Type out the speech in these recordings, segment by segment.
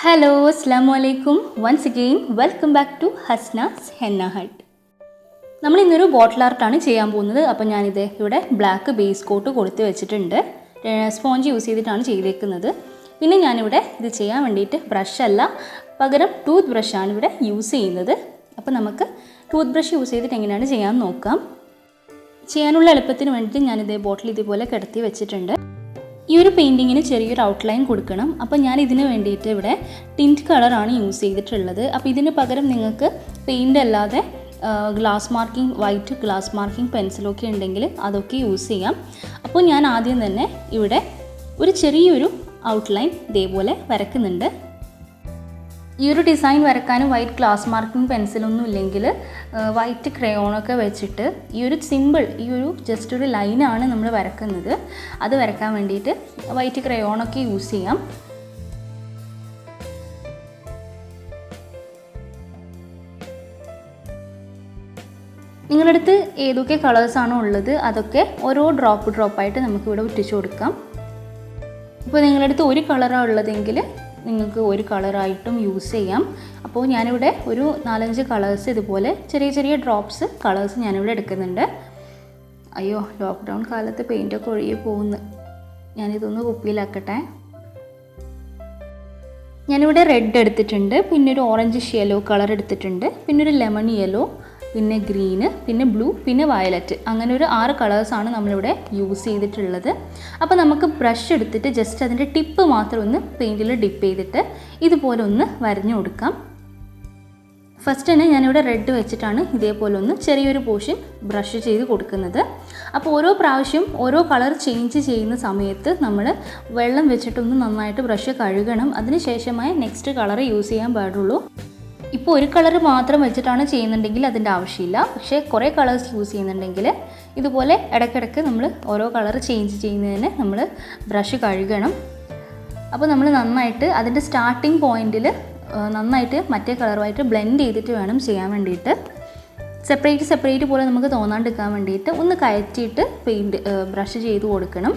Hello, Assalamu alaikum. Once again, welcome back to Hasna's Henna Hut. നമ്മൾ ഇന്നൊരു ബോട്ടിൽ ആർട്ടാണ് ചെയ്യാൻ പോകുന്നത്. അപ്പോൾ ഞാനിത് ഇവിടെ ബ്ലാക്ക് ബേസ് കോട്ട് കൊടുത്ത് വെച്ചിട്ടുണ്ട്. സ്പോഞ്ച് യൂസ് ചെയ്തിട്ടാണ് ചെയ്തേക്കുന്നത്. പിന്നെ ഞാനിവിടെ ഇത് ചെയ്യാൻ വേണ്ടിയിട്ട് ബ്രഷ് അല്ല, പകരം ടൂത്ത് ബ്രഷാണ് ഇവിടെ യൂസ് ചെയ്യുന്നത്. അപ്പോൾ നമുക്ക് ടൂത്ത് ബ്രഷ് യൂസ് ചെയ്തിട്ട് എങ്ങനെയാണ് ചെയ്യാൻ നോക്കാം. ചെയ്യാനുള്ള എളുപ്പത്തിന് വേണ്ടിയിട്ട് ഞാനിത് ബോട്ടിൽ ഇതുപോലെ കിടത്തി വെച്ചിട്ടുണ്ട്. ഈ ഒരു പെയിൻറ്റിങ്ങിന് ചെറിയൊരു ഔട്ട്ലൈൻ കൊടുക്കണം. അപ്പോൾ ഞാൻ ഇതിന് വേണ്ടിയിട്ട് ഇവിടെ ടിൻറ്റ് കളറാണ് യൂസ് ചെയ്തിട്ടുള്ളത്. അപ്പോൾ ഇതിന് പകരം നിങ്ങൾക്ക് പെയിൻ്റ് അല്ലാതെ glass marking, white glass marking പെൻസിലൊക്കെ ഉണ്ടെങ്കിൽ അതൊക്കെ യൂസ് ചെയ്യാം. അപ്പോൾ ഞാൻ ആദ്യം തന്നെ ഇവിടെ ഒരു ചെറിയൊരു ഔട്ട്ലൈൻ ഇതേപോലെ വരയ്ക്കുന്നുണ്ട്. ഈ ഒരു ഡിസൈൻ വരയ്ക്കാനും വൈറ്റ് ഗ്ലാസ് മാർക്കിംഗ് പെൻസിലൊന്നും ഇല്ലെങ്കിൽ വൈറ്റ് ക്രയോണൊക്കെ വെച്ചിട്ട് ഈ ഒരു ജസ്റ്റ് ഒരു ലൈനാണ് നമ്മൾ വരയ്ക്കുന്നത്. അത് വരയ്ക്കാൻ വേണ്ടിയിട്ട് വൈറ്റ് ക്രയോണൊക്കെ യൂസ് ചെയ്യാം. നിങ്ങളുടെ അടുത്ത് ഏതൊക്കെ കളേഴ്സാണോ ഉള്ളത് അതൊക്കെ ഓരോ ഡ്രോപ്പായിട്ട് നമുക്കിവിടെ ഒട്ടിച്ചു കൊടുക്കാം. ഇപ്പോൾ നിങ്ങളുടെ അടുത്ത് ഒരു കളറാണ് ഉള്ളതെങ്കിൽ നിങ്ങൾക്ക് ഒരു കളറായിട്ടും യൂസ് ചെയ്യാം. അപ്പോൾ ഞാനിവിടെ ഒരു 4-5 കളേഴ്സ് ഇതുപോലെ ചെറിയ ചെറിയ കളേഴ്സ് ഞാനിവിടെ എടുക്കുന്നുണ്ട്. അയ്യോ, ലോക്ക്ഡൗൺ കാലത്ത് പെയിൻറ്റൊക്കെ ഒഴുകി പോകുന്നു. ഞാനിതൊന്ന് കുപ്പിയിലാക്കട്ടെ. ഞാനിവിടെ റെഡ് എടുത്തിട്ടുണ്ട്, പിന്നെ ഒരു ഓറഞ്ച് യെല്ലോ കളർ എടുത്തിട്ടുണ്ട്, പിന്നെ ഒരു ലെമൺ യെല്ലോ, പിന്നെ ഗ്രീന്, പിന്നെ ബ്ലൂ, പിന്നെ വയലറ്റ്. അങ്ങനെ ഒരു 6 കളേഴ്സാണ് നമ്മളിവിടെ യൂസ് ചെയ്തിട്ടുള്ളത്. അപ്പോൾ നമുക്ക് ബ്രഷ് എടുത്തിട്ട് ജസ്റ്റ് അതിൻ്റെ ടിപ്പ് മാത്രം ഒന്ന് പെയിൻറ്റിൽ ഡിപ്പ് ചെയ്തിട്ട് ഇതുപോലെ ഒന്ന് വരഞ്ഞു കൊടുക്കാം. ഫസ്റ്റ് തന്നെ ഞാനിവിടെ റെഡ് വെച്ചിട്ടാണ് ഇതേപോലെ ഒന്ന് ചെറിയൊരു പോർഷൻ ബ്രഷ് ചെയ്ത് കൊടുക്കുന്നത്. അപ്പോൾ ഓരോ പ്രാവശ്യം ഓരോ കളർ ചേഞ്ച് ചെയ്യുന്ന സമയത്ത് നമ്മൾ വെള്ളം വെച്ചിട്ടൊന്ന് നന്നായിട്ട് ബ്രഷ് കഴുകണം. അതിന് ശേഷമായി നെക്സ്റ്റ് കളർ യൂസ് ചെയ്യാൻ പാടുള്ളൂ. ഇപ്പോൾ ഒരു കളർ മാത്രം വെച്ചിട്ടാണ് ചെയ്യുന്നുണ്ടെങ്കിൽ അതിൻ്റെ ആവശ്യമില്ല. പക്ഷേ കുറേ കളേഴ്സ് യൂസ് ചെയ്യുന്നുണ്ടെങ്കിൽ ഇതുപോലെ ഇടയ്ക്കിടയ്ക്ക് നമ്മൾ ഓരോ കളർ ചേഞ്ച് ചെയ്യുന്നതിന് നമ്മൾ ബ്രഷ് കഴുകണം. അപ്പോൾ നമ്മൾ നന്നായിട്ട് അതിൻ്റെ സ്റ്റാർട്ടിങ് പോയിൻറ്റിൽ നന്നായിട്ട് മറ്റേ കളറുമായിട്ട് ബ്ലെൻഡ് ചെയ്തിട്ട് വേണം ചെയ്യാൻ വേണ്ടിയിട്ട്. സെപ്പറേറ്റ് പോലെ നമുക്ക് തോന്നാണ്ടിരിക്കാൻ വേണ്ടിയിട്ട് ഒന്ന് കയറ്റിയിട്ട് ബ്രഷ് ചെയ്ത് കൊടുക്കണം.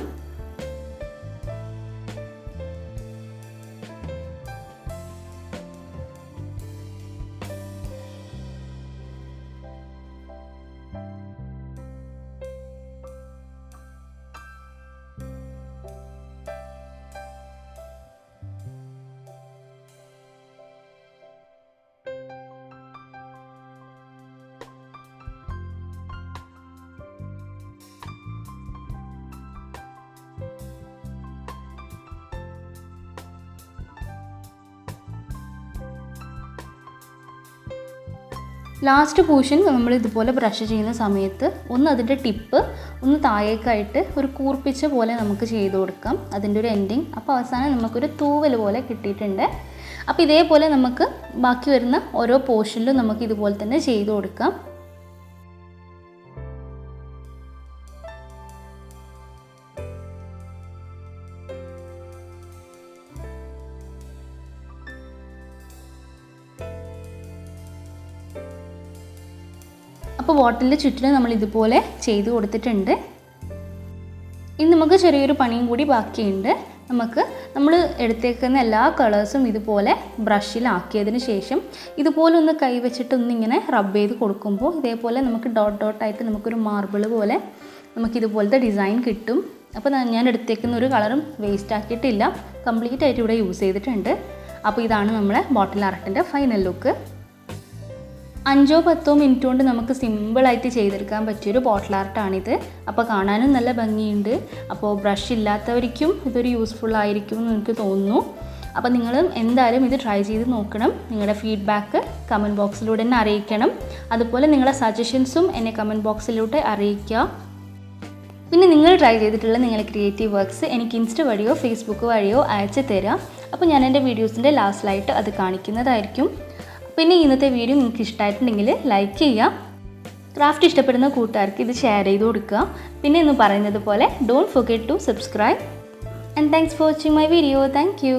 ലാസ്റ്റ് പോർഷൻ നമ്മൾ ഇതുപോലെ ബ്രഷ് ചെയ്യുന്ന സമയത്ത് ഒന്ന് അതിൻ്റെ ടിപ്പ് ഒന്ന് താഴേക്കായിട്ട് ഒരു കൂർപ്പിച്ച പോലെ നമുക്ക് ചെയ്ത് കൊടുക്കാം, അതിൻ്റെ ഒരു എൻഡിങ്. അപ്പോൾ അവസാനം നമുക്കൊരു തൂവൽ പോലെ കിട്ടിയിട്ടുണ്ട്. അപ്പോൾ ഇതേപോലെ നമുക്ക് ബാക്കി വരുന്ന ഓരോ പോർഷനിലും നമുക്ക് ഇതുപോലെ തന്നെ ചെയ്ത് കൊടുക്കാം. അപ്പോൾ ബോട്ടിലിൻ്റെ ചുറ്റിനും നമ്മൾ ഇതുപോലെ ചെയ്ത് കൊടുത്തിട്ടുണ്ട്. ഇനി നമുക്ക് ചെറിയൊരു പണിയും കൂടി ബാക്കിയുണ്ട്. നമ്മൾ എടുത്തേക്കുന്ന എല്ലാ കളേഴ്സും ഇതുപോലെ ബ്രഷിലാക്കിയതിന് ശേഷം ഇതുപോലെ ഒന്ന് കൈ വെച്ചിട്ടൊന്നിങ്ങനെ റബ്ബ് ചെയ്ത് കൊടുക്കുമ്പോൾ ഇതേപോലെ നമുക്ക് ഡോട്ടായിട്ട് നമുക്കൊരു മാർബിൾ പോലെ നമുക്കിതുപോലത്തെ ഡിസൈൻ കിട്ടും. അപ്പോൾ ഞാൻ എടുത്തേക്കുന്ന ഒരു കളറും വേസ്റ്റ് ആക്കിയിട്ടില്ല, കംപ്ലീറ്റ് ആയിട്ട് ഇവിടെ യൂസ് ചെയ്തിട്ടുണ്ട്. അപ്പോൾ ഇതാണ് നമ്മളെ ബോട്ടിൽ ആർട്ടിൻ്റെ ഫൈനൽ ലുക്ക്. 5-10 മിനിറ്റ് കൊണ്ട് നമുക്ക് സിമ്പിളായിട്ട് ചെയ്തെടുക്കാൻ പറ്റിയൊരു ബോട്ടിൽ ആർട്ടാണിത്. അപ്പോൾ കാണാനും നല്ല ഭംഗിയുണ്ട്. അപ്പോൾ ബ്രഷ് ഇല്ലാത്തവർക്കും ഇതൊരു യൂസ്ഫുൾ ആയിരിക്കും എന്ന് എനിക്ക് തോന്നുന്നു. അപ്പോൾ നിങ്ങളും എന്തായാലും ഇത് ട്രൈ ചെയ്ത് നോക്കണം. നിങ്ങളുടെ ഫീഡ്ബാക്ക് കമൻറ്റ് ബോക്സിലൂടെ തന്നെ അറിയിക്കണം. അതുപോലെ നിങ്ങളുടെ സജഷൻസും എന്നെ കമൻറ്റ് ബോക്സിലൂടെ അറിയിക്കുക. പിന്നെ നിങ്ങൾ ട്രൈ ചെയ്തിട്ടുള്ള നിങ്ങളുടെ ക്രിയേറ്റീവ് വർക്ക്സ് എനിക്ക് ഇൻസ്റ്റ വഴിയോ ഫേസ്ബുക്ക് വഴിയോ അയച്ചു തരാം. അപ്പോൾ ഞാൻ എൻ്റെ വീഡിയോസിൻ്റെ ലാസ്റ്റിലായിട്ട് അത് കാണിക്കുന്നതായിരിക്കും. പിന്നെ ഇന്നത്തെ വീഡിയോ നിങ്ങൾക്ക് ഇഷ്ടമായിട്ടുണ്ടെങ്കിൽ ലൈക്ക് ചെയ്യുക. ക്രാഫ്റ്റ് ഇഷ്ടപ്പെടുന്ന കൂട്ടുകാർക്ക് ഇത് ഷെയർ ചെയ്ത് കൊടുക്കുക. പിന്നെ എന്ന് പറയുന്നത് പോലെ don't forget to subscribe. And thanks for watching my video. Thank U.